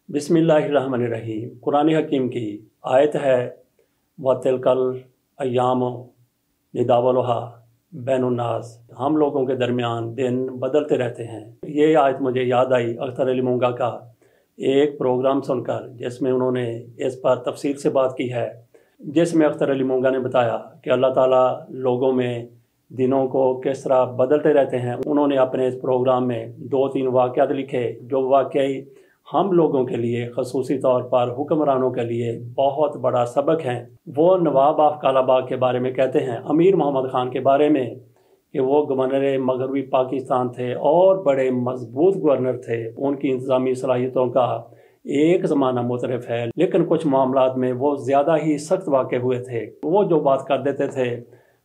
बिस्मिल्लाहिर्रहमानिर्रहीम। कुरान हकीम की आयत है वतिलकल अय्याम निदावलुहा बैनुन्नास। हम लोगों के दरमियान दिन बदलते रहते हैं। ये आयत मुझे याद आई अख्तर अली मूंगा का एक प्रोग्राम सुनकर, जिसमें उन्होंने इस पर तफसील से बात की है, जिसमें अख्तर अली मूंगा ने बताया कि अल्लाह ताला लोगों में दिनों को किस तरह बदलते रहते हैं। उन्होंने अपने इस प्रोग्राम में 2-3 वाक़यात लिखे जो वाकई हम लोगों के लिए, खसूसी तौर पर हुक्मरानों के लिए बहुत बड़ा सबक हैं। वो नवाब ऑफ कालाबाग के बारे में कहते हैं, अमीर मोहम्मद ख़ान के बारे में, कि वो गवर्नर मगरबी पाकिस्तान थे और बड़े मजबूत गवर्नर थे। उनकी इंतज़ामी सलाहियतों का एक ज़माना मुतरफ़ है, लेकिन कुछ मामलात में वो ज़्यादा ही सख्त वाक़े हुए थे। वो जो बात कर देते थे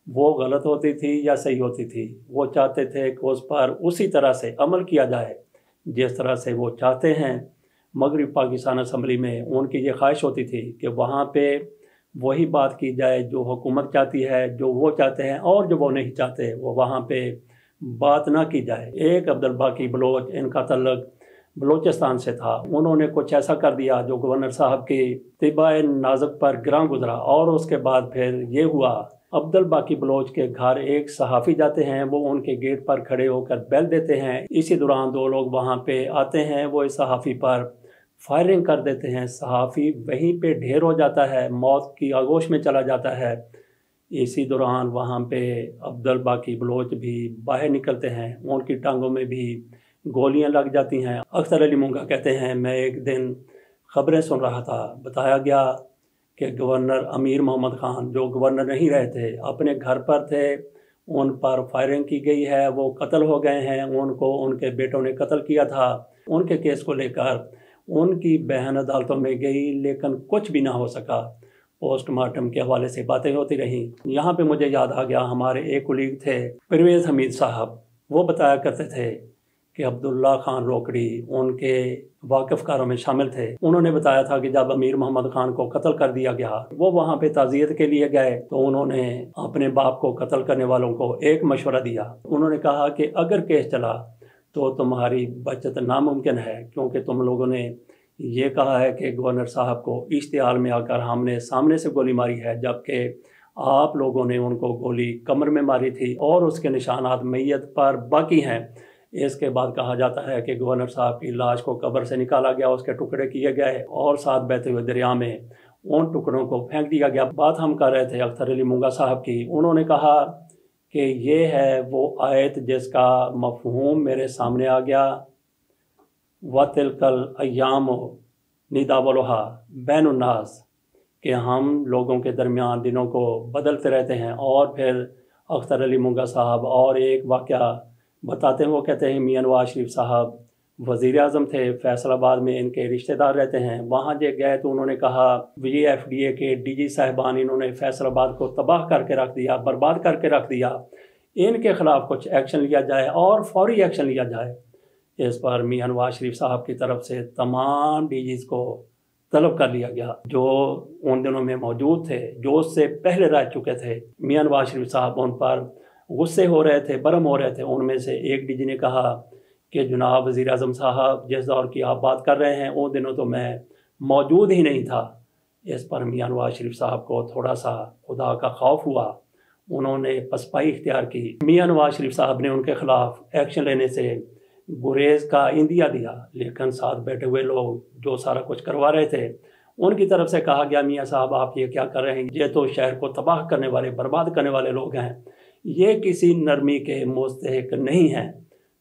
वो गलत होती थी या सही होती थी। वो चाहते थे कि उस पर उसी तरह से अमल किया जाए जिस तरह से वो चाहते हैं। मगरबी पाकिस्तान असम्बली में उनकी ये ख्वाहिश होती थी कि वहाँ पे वही बात की जाए जो हुकूमत चाहती है, जो वो चाहते हैं, और जो वो नहीं चाहते वो वहाँ पे बात ना की जाए। एक अब्दुल बाकी बलोच, इनका तल्लुक बलोचिस्तान से था। उन्होंने कुछ ऐसा कर दिया जो गवर्नर साहब की तिबाए नाजुक पर गिरां गुजरा, और उसके बाद फिर ये हुआ, अब्दुल बाकी बलोच के घर एक सहाफ़ी जाते हैं। वो उनके गेट पर खड़े होकर बेल देते हैं। इसी दौरान 2 लोग वहाँ पे आते हैं, वो इस सहाफ़ी पर फायरिंग कर देते हैं। सहाफ़ी वहीं पे ढेर हो जाता है, मौत की आगोश में चला जाता है। इसी दौरान वहाँ पे अब्दुल बाकी बलोच भी बाहर निकलते हैं, उनकी टांगों में भी गोलियां लग जाती हैं। अख्तर अली मूंगा कहते हैं, मैं एक दिन खबरें सुन रहा था, बताया गया कि गवर्नर अमीर मोहम्मद ख़ान, जो गवर्नर नहीं रहे थे, अपने घर पर थे, उन पर फायरिंग की गई है, वो कत्ल हो गए हैं। उनको उनके बेटों ने कत्ल किया था। उनके केस को लेकर उनकी बहन अदालतों में गई, लेकिन कुछ भी ना हो सका। पोस्टमार्टम के हवाले से बातें होती रहीं। यहाँ पे मुझे याद आ गया, हमारे एक कुलीग थे परवेज़ हमीद साहब। वो बताया करते थे कि अब्दुल्ला खान रोकड़ी उनके वाक़फ़कारों में शामिल थे। उन्होंने बताया था कि जब अमीर मोहम्मद ख़ान को कत्ल कर दिया गया, वो वहाँ पे ताज़ियत के लिए गए, तो उन्होंने अपने बाप को कत्ल करने वालों को एक मशवरा दिया। उन्होंने कहा कि अगर केस चला तो तुम्हारी बचत नामुमकिन है, क्योंकि तुम लोगों ने ये कहा है कि गवर्नर साहब को इश्तिहाल में आकर हमने सामने से गोली मारी है, जबकि आप लोगों ने उनको गोली कमर में मारी थी और उसके निशानात मैयत पर बाकी हैं। इसके बाद कहा जाता है कि गवर्नर साहब की लाश को कब्र से निकाला गया, उसके टुकड़े किए गए और साथ बहते हुए दरिया में उन टुकड़ों को फेंक दिया गया। बात हम कर रहे थे अख्तर अली मूंगा साहब की। उन्होंने कहा कि ये है वो आयत जिसका मफ़हूम मेरे सामने आ गया, वतिलकल अय्याम निदावलुहा बैनुन्नास, कि हम लोगों के दरमियान दिनों को बदलते रहते हैं। और फिर अख्तर अली मूंगा साहब और एक वाक़या बताते हैं। वो कहते हैं, मियां नवाज शरीफ साहब वज़ीर आज़म थे, फैसलाबाद में इनके रिश्तेदार रहते हैं। वहाँ जो गए तो उन्होंने कहा VFDA के DG साहिबान, इन्होंने फैसलाबाद को तबाह करके रख दिया, बर्बाद करके रख दिया, इनके ख़िलाफ़ कुछ एक्शन लिया जाए और फौरी एक्शन लिया जाए। इस पर मियां नवाज शरीफ साहब की तरफ से तमाम DGs को तलब कर लिया गया जो उन दिनों में मौजूद थे, जो उससे पहले रह चुके थे। मियां नवाज शरीफ साहब उन पर गुस्से हो रहे थे, बरम हो रहे थे। उनमें से एक DG ने कहा कि जनाब वज़ीर आज़म साहब, जिस दौर की आप बात कर रहे हैं उन दिनों तो मैं मौजूद ही नहीं था। इस पर मियां नवाज शरीफ साहब को थोड़ा सा खुदा का खौफ हुआ, उन्होंने पसपाई इख्तियार की। मियां नवाज शरीफ साहब ने उनके ख़िलाफ़ एक्शन लेने से गुरेज का इंदिया दिया, लेकिन साथ बैठे हुए लोग जो सारा कुछ करवा रहे थे, उनकी तरफ से कहा गया, मियां साहब आप ये क्या कर रहे हैं, ये तो शहर को तबाह करने वाले, बर्बाद करने वाले लोग हैं, ये किसी नरमी के मुस्तहिक नहीं हैं।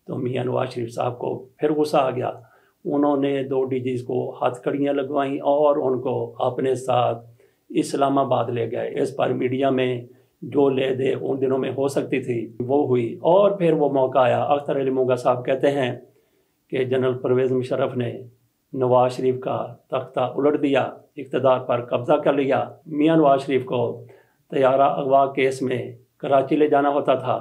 तो मियां नवाज शरीफ साहब को फिर गुस्सा आ गया। उन्होंने 2 DGs को हथकड़ियाँ लगवाईं और उनको अपने साथ इस्लामाबाद ले गए। इस पर मीडिया में जो ले दे उन दिनों में हो सकती थी वो हुई, और फिर वो मौका आया। अख्तर अली मूंगा साहब कहते हैं कि जनरल परवेज़ मुशर्रफ ने नवाज शरीफ का तख्ता उलट दिया, इक़्तिदार पर कब्ज़ा कर लिया। मियां नवाज शरीफ को तैयारा अगवा केस में कराची ले जाना होता था,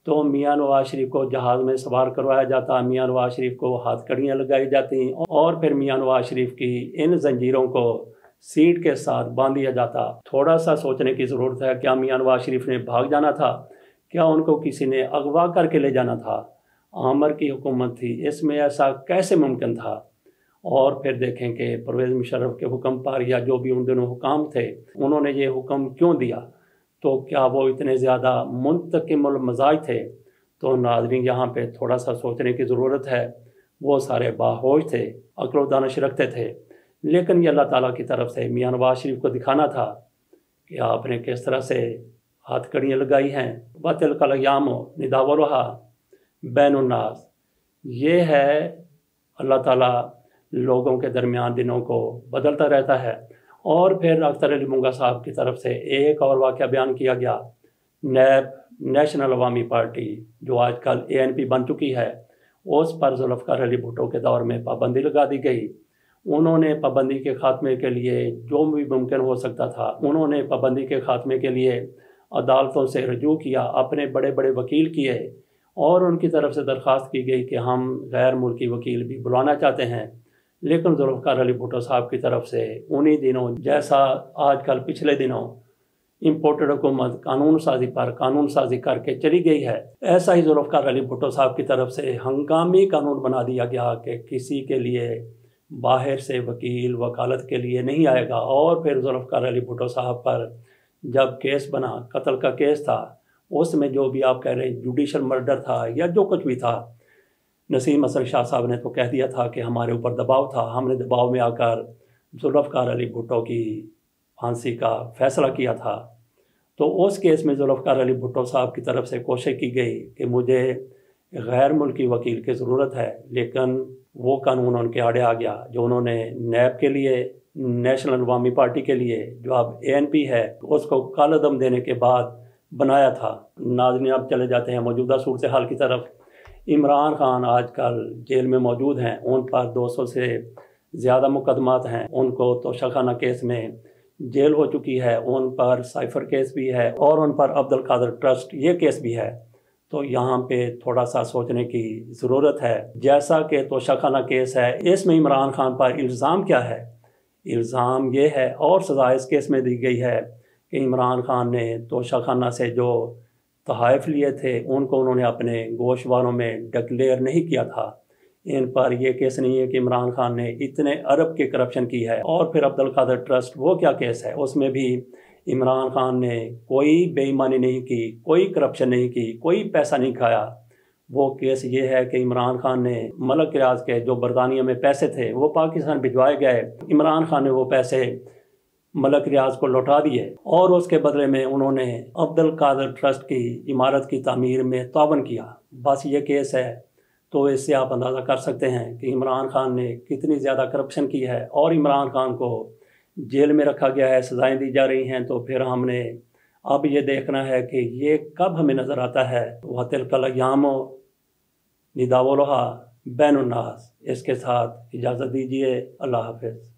तो मियां नवाज शरीफ को जहाज़ में सवार करवाया जाता, मियां नवाज शरीफ को हथकड़ियाँ लगाई जाती और फिर मियां नवाज शरीफ की इन जंजीरों को सीट के साथ बांध दिया जाता। थोड़ा सा सोचने की ज़रूरत है, क्या मियां नवाज शरीफ ने भाग जाना था, क्या उनको किसी ने अगवा करके ले जाना था? आमर की हुकूमत थी, इसमें ऐसा कैसे मुमकिन था? اور پھر دیکھیں کہ پرویز مشرف کے حکم پر یا جو بھی ان دنوں حکام تھے انہوں نے یہ حکم کیوں دیا، تو کیا وہ اتنے زیادہ منتقم المزاج تھے؟ تو ناظرین یہاں پہ تھوڑا سا سوچنے کی ضرورت ہے۔ وہ سارے باہوش تھے، عقل و دانش رکھتے تھے، لیکن یہ اللہ تعالیٰ کی طرف سے میاں نواز شریف کو دکھانا تھا کہ آپ نے کس طرح سے ہاتھ کڑیاں لگائی ہیں۔ وَتِلْكَ الْأَيَّامُ نُدَاوِلُهَا بَيْنَ النَّاسِ، یہ ہے اللہ تعالیٰ لوگوں کے درمیان دنوں کو بدلتا رہتا ہے۔ اور پھر اختر علی مونگا صاحب کی طرف سے ایک اور واقعہ بیان کیا گیا، نیب نیشنل عوامی پارٹی جو آج کل ANP بن چکی ہے، اس پر ذوالفقار علی بھٹو کے دور میں پابندی لگا دی گئی۔ انہوں نے پابندی کے خاتمے کے لیے جو بھی ممکن ہو سکتا تھا، انہوں نے پابندی کے خاتمے کے لیے عدالتوں سے رجوع کیا، اپنے بڑے بڑے وکیل کیے، اور ان کی طرف سے درخواست کی گئی کہ ہم غیر ملکی وکیل بھی بلانا چاہتے ہیں۔ لیکن ذوالفقار علی بھٹو صاحب کی طرف سے انہی دنوں، جیسا آج کل پچھلے دنوں امپورٹڈ حکومت قانون سازی کر کے چلی گئی ہے، ایسا ہی ذوالفقار علی بھٹو صاحب کی طرف سے ہنگامی قانون بنا دیا گیا کہ کسی کے لیے باہر سے وکیل وکالت کے لیے نہیں آئے گا۔ اور پھر ذوالفقار علی بھٹو صاحب پر جب کیس بنا، قتل کا کیس تھا، اس میں جو بھی آپ کہہ رہے ہیں جوڈیشل مرڈر تھا یا جو کچھ بھی تھا، نسیم حسن شاہ صاحب نے تو کہہ دیا تھا کہ ہمارے اوپر دباؤ تھا، ہم نے دباؤ میں آ کر ذوالفقار علی بھٹو کی پھانسی کا فیصلہ کیا تھا۔ تو اس کیس میں ذوالفقار علی بھٹو صاحب کی طرف سے کوشش کی گئی کہ مجھے غیر ملکی وکیل کی ضرورت ہے، لیکن وہ قانون ان کے آڑے آ گیا جو انہوں نے نیب کے لیے، نیشنل عوامی پارٹی کے لیے جو اب ANP ہے، اس کو کالعدم دینے کے بعد بنایا تھا۔ ناظرین اب چلے جاتے ہیں موجودہ صورتحال کی طرف۔ عمران خان آج کل جیل میں موجود ہیں، ان پر 200 سے زیادہ مقدمات ہیں، ان کو توشہ خانہ کیس میں جیل ہو چکی ہے، ان پر سائفر کیس بھی ہے، اور ان پر عبدالقادر ٹرسٹ یہ کیس بھی ہے۔ تو یہاں پہ تھوڑا سا سوچنے کی ضرورت ہے۔ جیسا کہ توشہ خانہ کیس ہے، اس میں عمران خان پر الزام کیا ہے؟ الزام یہ ہے، اور سزا اس کیس میں دی گئی ہے کہ عمران خان نے توشہ خانہ سے جو تحائف لیے تھے ان کو انہوں نے اپنے گوشواروں میں ڈکلیئر نہیں کیا تھا۔ ان پر یہ کیس نہیں ہے کہ عمران خان نے اتنے ارب کی کرپشن کی ہے۔ اور پھر عبدالقادر ٹرسٹ وہ کیا کیس ہے؟ اس میں بھی عمران خان نے کوئی بے ایمانی نہیں کی، کوئی کرپشن نہیں کی، کوئی پیسہ نہیں کھایا۔ وہ کیس یہ ہے کہ عمران خان نے ملک ریاض کے جو برطانیہ میں پیسے تھے وہ پاکستان بھجوائے گئے، عمران خان نے وہ پیسے ملک ریاض کو لوٹا دیے، اور اس کے بدلے میں انہوں نے عبدالقادر ٹرسٹ کی عمارت کی تعمیر میں تعاون کیا۔ بس یہ کیس ہے۔ تو اس سے آپ اندازہ کر سکتے ہیں کہ عمران خان نے کتنی زیادہ کرپشن کی ہے، اور عمران خان کو جیل میں رکھا گیا ہے، سزائیں دی جا رہی ہیں۔ تو پھر ہم نے اب یہ دیکھنا ہے کہ یہ کب ہمیں نظر آتا ہے۔ وَتِلْكَ الْأَيَّامُ نُدَاوِلُهَا بَيْنَ النَّاسِ۔ اس کے ساتھ اجازت دیجیے، اللہ حافظ۔